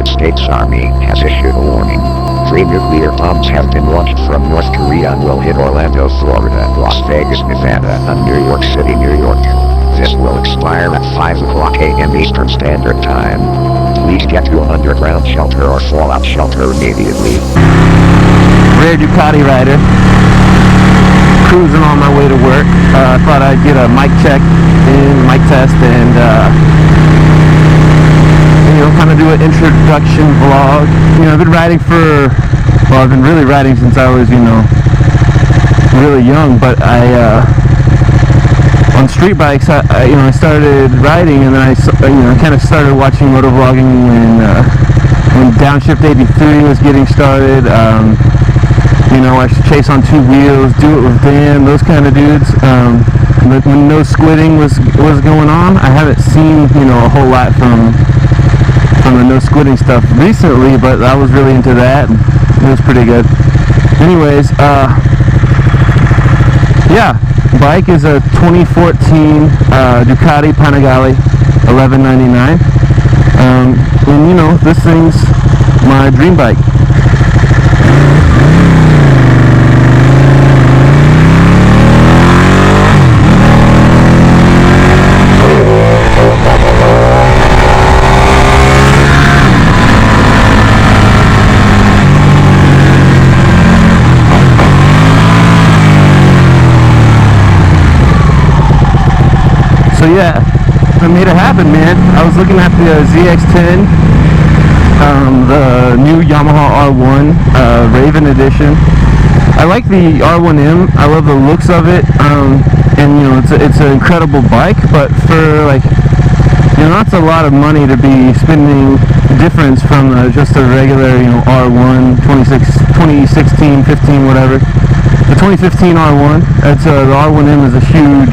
United States Army has issued a warning. 3 nuclear bombs have been launched from North Korea and will hit Orlando, Florida, Las Vegas, Nevada, and New York City, New York. This will expire at 5 o'clock a.m. Eastern Standard Time. Please get to an underground shelter or fallout shelter immediately. Rare Ducati rider. Cruising on my way to work. I thought I'd get a mic check and mic test and kind of do an introduction vlog. I've been riding I've been really riding since I was, really young, but on street bikes, I started riding, and then I kind of started watching motovlogging when Downshift 83 was getting started. I should chase on 2 wheels, do it with Dan, those kind of dudes. But when no squidding was going on, I haven't seen, a whole lot from the no squidding stuff recently, but I was really into that. It was pretty good. Anyways, yeah, bike is a 2014 Ducati Panigale 1199. And this thing's my dream bike. So yeah, I made it happen, man. I was looking at the ZX10, the new Yamaha R1 Raven edition. I like the R1M. I love the looks of it, and it's an incredible bike. But for that's a lot of money to be spending difference from just a regular R1 2016, 15, whatever. The 2015 R1. That's the R1M is a huge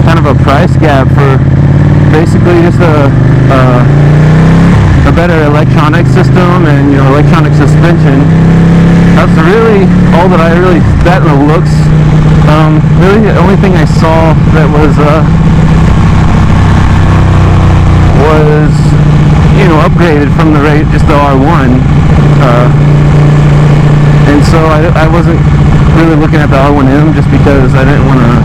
kind of a price gap for basically just a better electronic system and electronic suspension. That's really all that that and the looks. Really the only thing I saw that was upgraded from just the R1, and so I wasn't really looking at the R1M just because I didn't want to.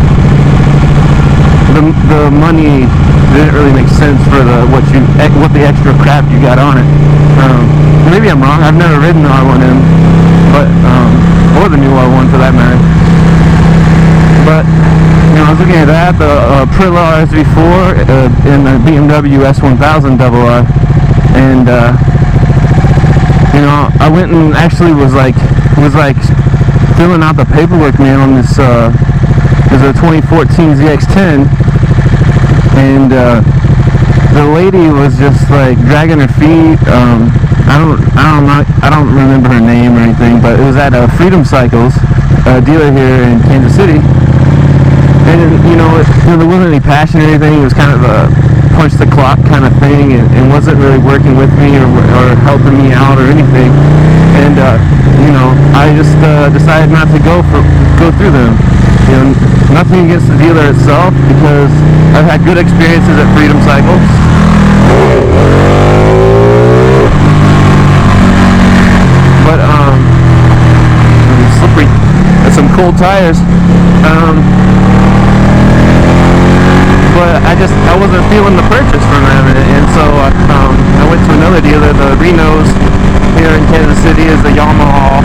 The money didn't really make sense for what the extra crap you got on it. Maybe I'm wrong. I've never ridden the R1M, but or the new R1 for that matter. But I was looking at that, the Aprilla RSV4 and the BMW S1000 RR, and I went and actually was filling out the paperwork, man, on this. Is a 2014 ZX10, and the lady was just dragging her feet. I don't remember her name or anything, but it was at Freedom Cycles, a dealer here in Kansas City. And there wasn't any passion or anything. It was kind of a punch the clock kind of thing, and wasn't really working with me or helping me out or anything. And I just decided not to go through them. Nothing against the dealer itself, because I've had good experiences at Freedom Cycles. But slippery. That's some cold tires. But I wasn't feeling the purchase from them, and so I went to another dealer. The Reno's here in Kansas City is the Yamaha,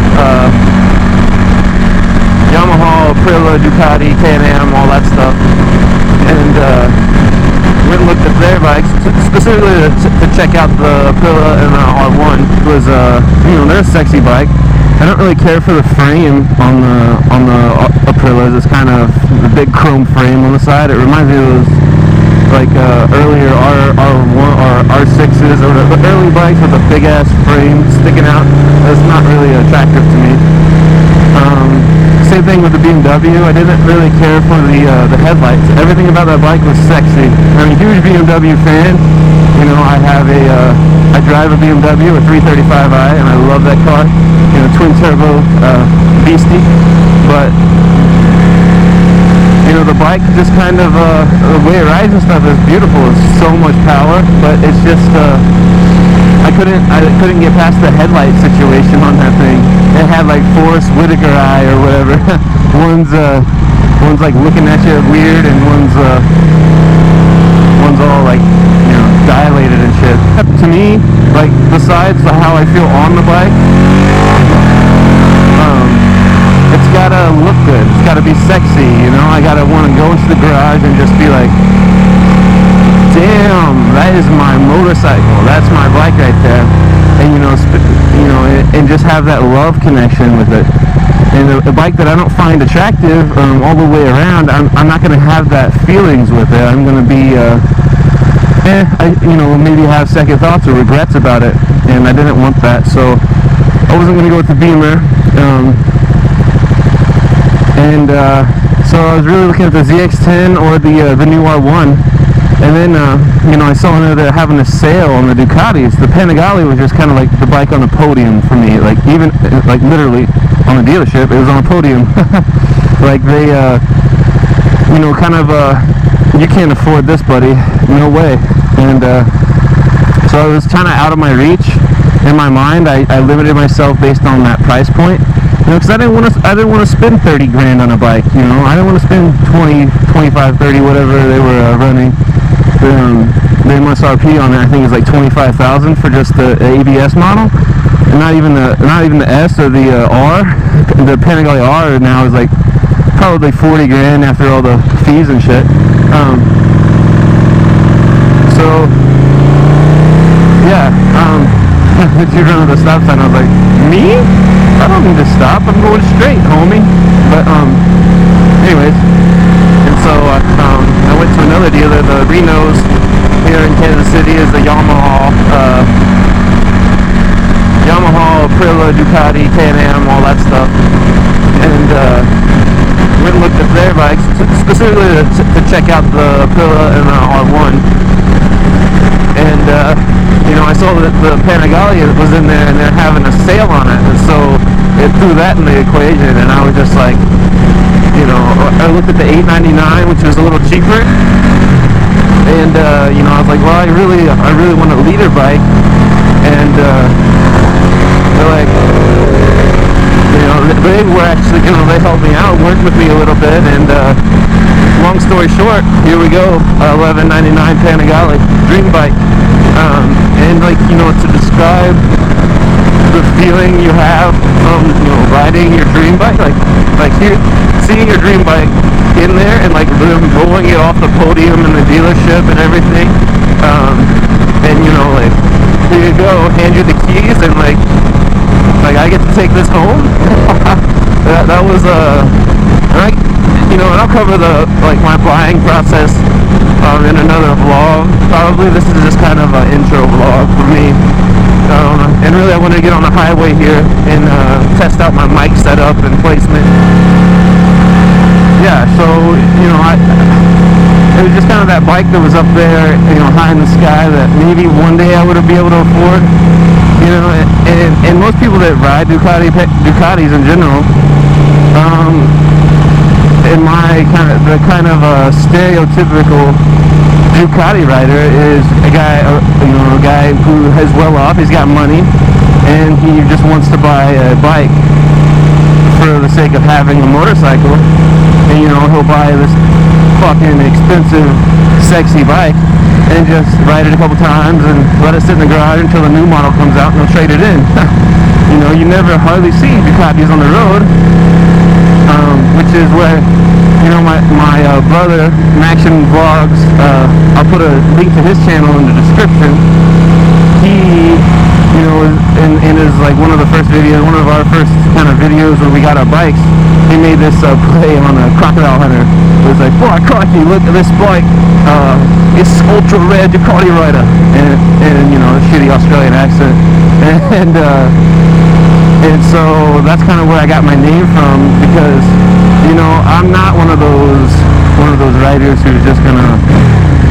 Aprilla, Ducati, Can-Am, all that stuff, and went and looked at their bikes specifically to check out the Aprilla and the R1. It was they're a sexy bike. I don't really care for the frame on the Aprillas. It's kind of the big chrome frame on the side. It reminds me of those earlier R1 or R6s, or the early bikes with a big ass frame sticking out. That's not really attractive to me. Same thing with the BMW. I didn't really care for the headlights. Everything about that bike was sexy. I'm a huge BMW fan. I drive a BMW, a 335i, and I love that car. Twin turbo beastie. But the bike just kind of the way it rides and stuff is beautiful. It's so much power, but it's just I couldn't get past the headlight situation on that thing. It had like Forrest Whitaker eye or whatever. one's like looking at you weird, and one's all like, you know, dilated and shit. To me, like, besides how I feel on the bike, it's gotta look good. It's gotta be sexy, you know. I gotta want to go into the garage and just be like, damn, that is my motorcycle. That's my bike right there. And and just have that love connection with it. And a bike that I don't find attractive all the way around, I'm not gonna have that feelings with it. I'm gonna be, maybe have second thoughts or regrets about it. And I didn't want that, so I wasn't gonna go with the Beamer. So I was really looking at the ZX-10 or the new R1. And then, I saw they're having a sale on the Ducatis. The Panigale was just kind of like the bike on the podium for me. Like, even, like, literally on the dealership, it was on a podium. Like, they, you can't afford this, buddy. No way. And, so I was kind of out of my reach. In my mind, I limited myself based on that price point. Because I didn't want to spend 30 grand on a bike. I didn't want to spend 20, 25, 30, whatever they were running. The MSRP on it, I think, is like 25,000 for just the ABS model, and not even the S or the R. The Panigale R now is like probably 40 grand after all the fees and shit. Did you run at the stop sign? I was like, me? I don't need to stop. I'm going straight, homie. But anyways. And so I went to another dealer, the Renos here in Kansas City is the Yamaha, Aprilia, Ducati, Pan-Am, all that stuff. And went and looked at their bikes, specifically to check out the Aprilia and the R1. And I saw that the Panigale was in there and they're having a sale on it. And so it threw that in the equation, and I was just like, I looked at the $899, which was a little cheaper, and I was like, well, I really want a leader bike, and they're like, they were actually, they helped me out, worked with me a little bit, and long story short, here we go, $1199 Panigale dream bike, and to describe the feeling you have from riding your dream bike, like here, seeing your dream bike in there and like rolling it off the podium in the dealership and everything, and here you go, hand you the keys, and like I get to take this home. that was and I'll cover my buying process in another vlog. Probably this is just kind of an intro vlog for me. And really I wanted to get on the highway here and test out my mic setup and placement. Yeah, so it was just kind of that bike that was up there, high in the sky, that maybe one day I would be able to afford. And most people that ride Ducatis in general, in my kind of stereotypical Ducati rider is a guy who is well off. He's got money, and he just wants to buy a bike for the sake of having a motorcycle. And he'll buy this fucking expensive, sexy bike and just ride it a couple times and let it sit in the garage until the new model comes out and he'll trade it in. You never hardly see Ducatis on the road, which is where my brother Maction Vlogs, I'll put a link to his channel in the description. He in his one of the first videos, one of our first kind of videos when we got our bikes, he made this play on a crocodile hunter. It was like, boy, crikey, look at this bike, it's ultra rare Ducati rider, and a shitty Australian accent, and so that's kind of where I got my name from, because I'm not one of those riders who's just gonna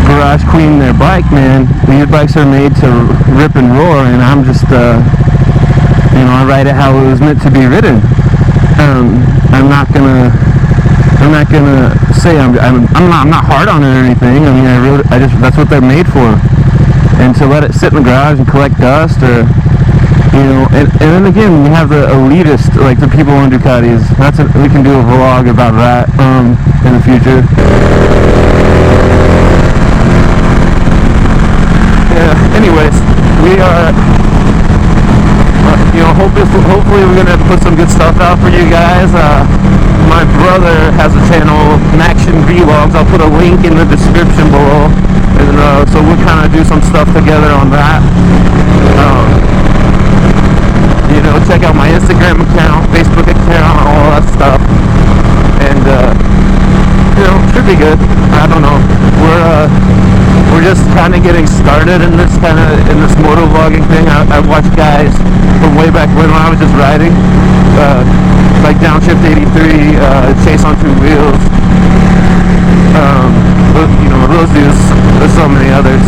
garage queen their bike, man. These bikes are made to rip and roar, and I'm just I ride it how it was meant to be ridden. I'm not gonna say I'm not hard on it or anything. I mean, that's what they're made for. and to let it sit in the garage and collect dust, or and then again we have the elitist, like the people on Ducatis. We can do a vlog about that in the future. Yeah. Anyways, we are. Hopefully we're gonna put some good stuff out for you guys. My brother has a channel, Action Vlogs. I'll put a link in the description below, and so we'll kind of do some stuff together on that. Check out my Instagram account, Facebook account, all that stuff, and should be good. I don't know. We're just kind of getting started in this moto vlogging thing. I've watched guys from way back when I was just riding, like Downshift 83, Chase on 2 Wheels. Those dudes. There's so many others.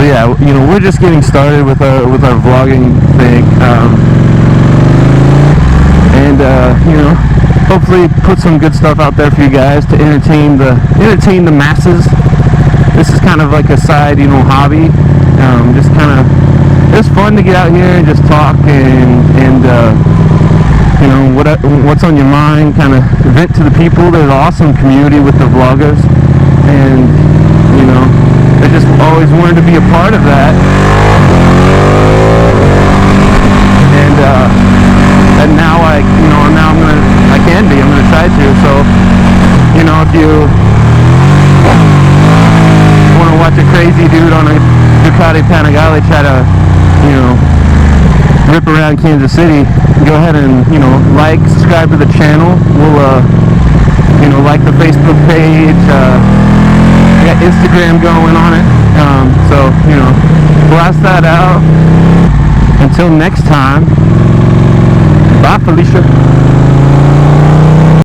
Yeah, we're just getting started with our vlogging thing, and hopefully put some good stuff out there for you guys to entertain the masses. This is kind of like a side hobby. Just kind of, it's fun to get out here and just talk and what's on your mind, kind of vent to the people. There's an awesome community with the vloggers, and I just always wanted to be a part of that, and now I'm gonna try to. So if you want to watch a crazy dude on a Ducati Panigale try to rip around Kansas City, go ahead and subscribe to the channel. We'll like the Facebook page. I got Instagram going on it, so blast that out. Until next time, bye Felicia.